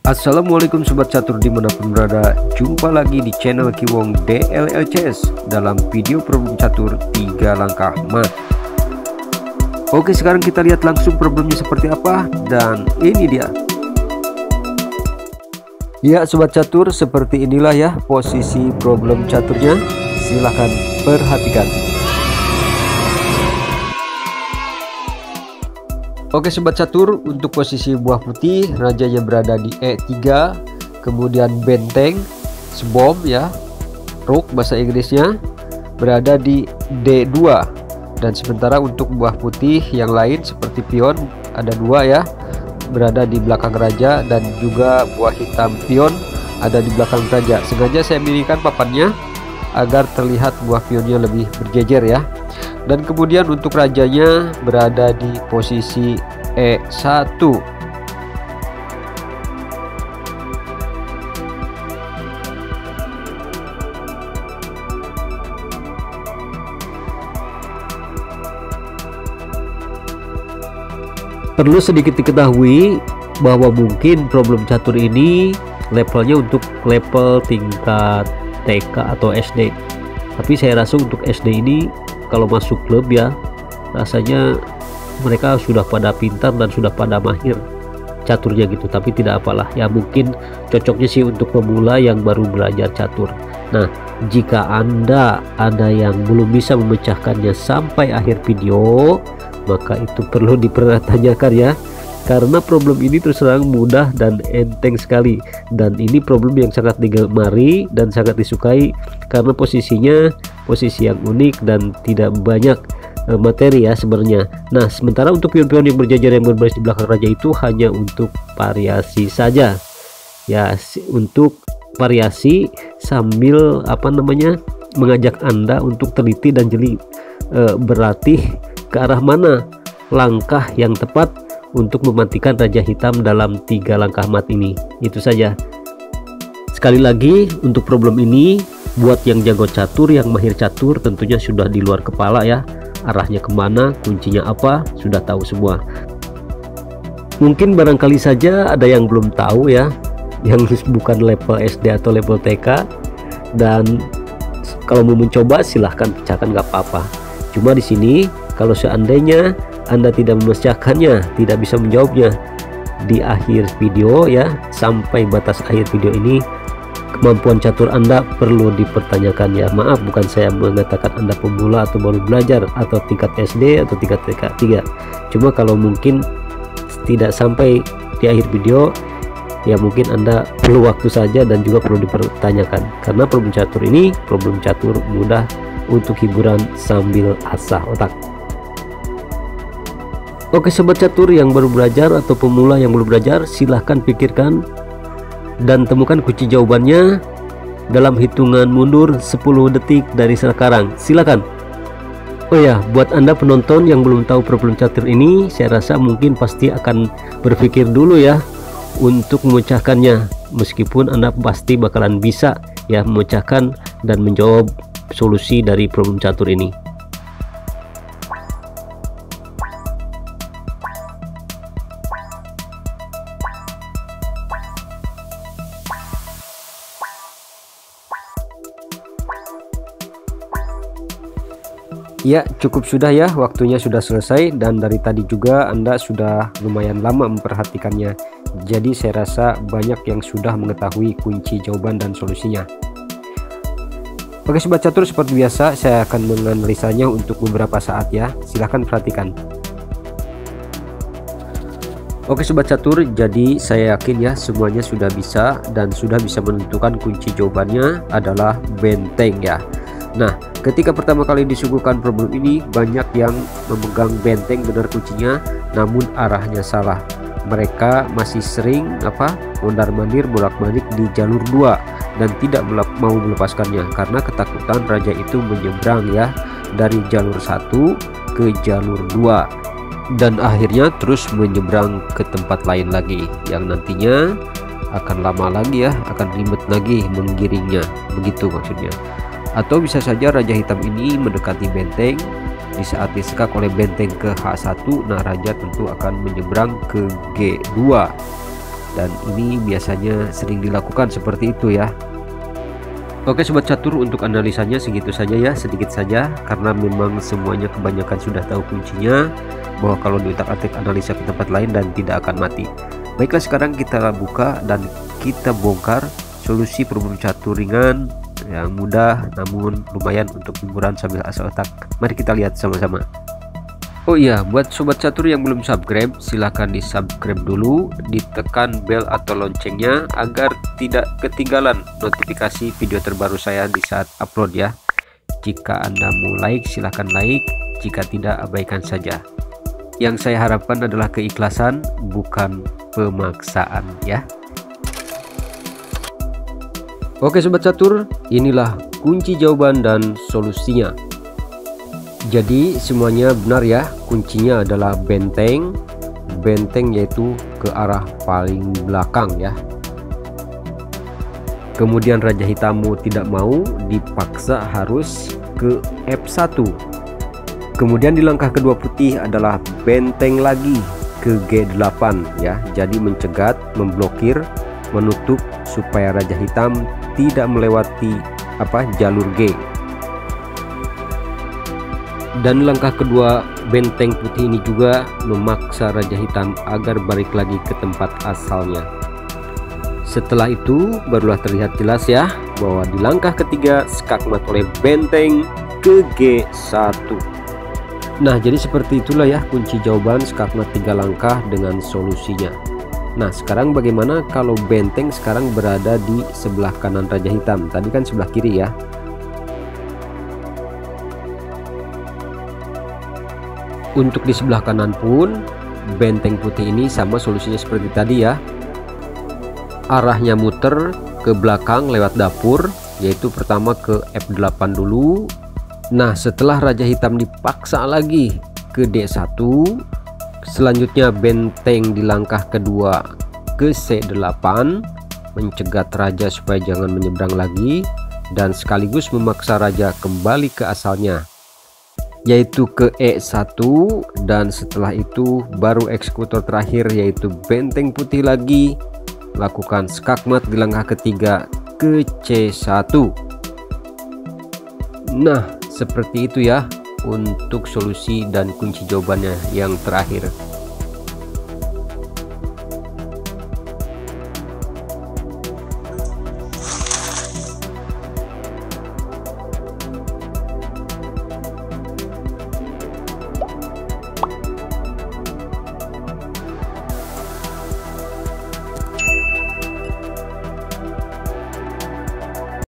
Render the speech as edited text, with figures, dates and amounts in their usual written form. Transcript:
Assalamualaikum Sobat Catur dimanapun berada, jumpa lagi di channel Kiwong DLLCS dalam video problem catur 3 langkah mat. Oke, sekarang kita lihat langsung problemnya seperti apa, dan ini dia. Ya Sobat Catur, seperti inilah ya posisi problem caturnya, silahkan perhatikan. Oke Sobat Catur, untuk posisi buah putih rajanya berada di E3, kemudian benteng sebom ya, rook bahasa Inggrisnya, berada di D2, dan sementara untuk buah putih yang lain seperti pion ada 2 ya, berada di belakang raja, dan juga buah hitam pion ada di belakang raja. Sengaja saya miringkan papannya agar terlihat buah pionnya lebih berjejer ya. Dan kemudian untuk rajanya berada di posisi E1. Perlu sedikit diketahui bahwa mungkin problem catur ini levelnya untuk level tingkat TK atau SD. Tapi saya rasa untuk SD ini kalau masuk klub ya, rasanya mereka sudah pada pintar dan sudah pada mahir caturnya gitu. Tapi tidak apalah ya, mungkin cocoknya sih untuk pemula yang baru belajar catur. Nah, jika Anda ada yang belum bisa memecahkannya sampai akhir video, maka itu perlu dipertanyakan ya, karena problem ini terus terang mudah dan enteng sekali, dan ini problem yang sangat digemari dan sangat disukai karena posisinya posisi yang unik dan tidak banyak materi ya sebenarnya. Nah, sementara untuk pion-pion yang berjajar yang berbaris di belakang raja itu hanya untuk variasi saja ya, untuk variasi sambil mengajak Anda untuk teliti dan jeli berlatih ke arah mana langkah yang tepat untuk mematikan raja hitam dalam 3 langkah mat ini. Itu saja. Sekali lagi, untuk problem ini buat yang jago catur, yang mahir catur, tentunya sudah di luar kepala ya, arahnya kemana, kuncinya apa, sudah tahu semua. Mungkin barangkali saja ada yang belum tahu ya, yang bukan level SD atau level TK, dan kalau mau mencoba silahkan pecahkan, nggak apa-apa. Cuma di sini kalau seandainya Anda tidak memecahkannya, tidak bisa menjawabnya di akhir video ya, sampai batas akhir video ini, kemampuan catur Anda perlu dipertanyakan ya. Maaf, bukan saya mengatakan Anda pemula atau baru belajar atau tingkat SD atau tingkat TK, 3. Cuma kalau mungkin tidak sampai di akhir video ya, mungkin Anda perlu waktu saja dan juga perlu dipertanyakan, karena problem catur ini problem catur mudah untuk hiburan sambil asah otak. Oke Sobat Catur yang baru belajar atau pemula yang belum belajar, silahkan pikirkan dan temukan kunci jawabannya dalam hitungan mundur 10 detik dari sekarang. Silakan. Oh ya, buat Anda penonton yang belum tahu problem catur ini, saya rasa mungkin pasti akan berpikir dulu ya untuk memecahkannya, meskipun Anda pasti bakalan bisa ya memecahkan dan menjawab solusi dari problem catur ini. Ya, cukup sudah ya, waktunya sudah selesai, dan dari tadi juga Anda sudah lumayan lama memperhatikannya. Jadi saya rasa banyak yang sudah mengetahui kunci jawaban dan solusinya. Oke Sobat Catur, seperti biasa saya akan menganalisanya untuk beberapa saat ya. Silahkan perhatikan. Oke Sobat Catur, jadi saya yakin ya semuanya sudah bisa dan sudah bisa menentukan kunci jawabannya adalah benteng ya. Nah, ketika pertama kali disuguhkan problem ini, banyak yang memegang benteng benar kuncinya, namun arahnya salah. Mereka masih sering mondar-mandir bolak-balik di jalur 2 dan tidak mau melepaskannya karena ketakutan raja itu menyeberang ya dari jalur 1 ke jalur 2 dan akhirnya terus menyeberang ke tempat lain lagi yang nantinya akan lama lagi ya, akan ribet lagi menggiringnya, begitu maksudnya. Atau bisa saja raja hitam ini mendekati benteng, di saat disekak oleh benteng ke H1, nah raja tentu akan menyeberang ke G2. dan ini biasanya sering dilakukan seperti itu ya. Oke sobat catur, untuk analisanya segitu saja ya, sedikit saja karena memang semuanya kebanyakan sudah tahu kuncinya bahwa kalau diutak-atik analisa ke tempat lain dan tidak akan mati. Baiklah, sekarang kita buka dan kita bongkar solusi problem catur ringan yang mudah namun lumayan untuk hiburan sambil asal otak. Mari kita lihat sama-sama. Oh iya, buat sobat catur yang belum subscribe, silahkan di subscribe dulu, ditekan bel atau loncengnya agar tidak ketinggalan notifikasi video terbaru saya di saat upload ya. Jika Anda mau like, silahkan like, jika tidak abaikan saja. Yang saya harapkan adalah keikhlasan, bukan pemaksaan ya. Oke sobat catur, inilah kunci jawaban dan solusinya. Jadi semuanya benar ya, kuncinya adalah benteng. Benteng yaitu ke arah paling belakang ya. Kemudian raja hitam mau tidak mau dipaksa harus ke F1. Kemudian di langkah kedua putih adalah benteng lagi ke G8 ya. Jadi mencegat, memblokir, menutup supaya raja hitam tidak melewati jalur G. Dan langkah kedua benteng putih ini juga memaksa raja hitam agar balik lagi ke tempat asalnya. Setelah itu barulah terlihat jelas ya bahwa di langkah ketiga skakmat oleh benteng ke G1. Nah jadi seperti itulah ya kunci jawaban skakmat 3 langkah dengan solusinya. Nah sekarang bagaimana kalau benteng sekarang berada di sebelah kanan raja hitam, tadi kan sebelah kiri ya. Untuk di sebelah kanan pun benteng putih ini sama solusinya seperti tadi ya. Arahnya muter ke belakang lewat dapur, yaitu pertama ke F8 dulu. Nah setelah raja hitam dipaksa lagi ke D1, selanjutnya benteng di langkah kedua ke C8, mencegat raja supaya jangan menyeberang lagi dan sekaligus memaksa raja kembali ke asalnya, yaitu ke E1. Dan setelah itu baru eksekutor terakhir yaitu benteng putih lagi lakukan skakmat di langkah ketiga ke C1. Nah seperti itu ya untuk solusi dan kunci jawabannya yang terakhir.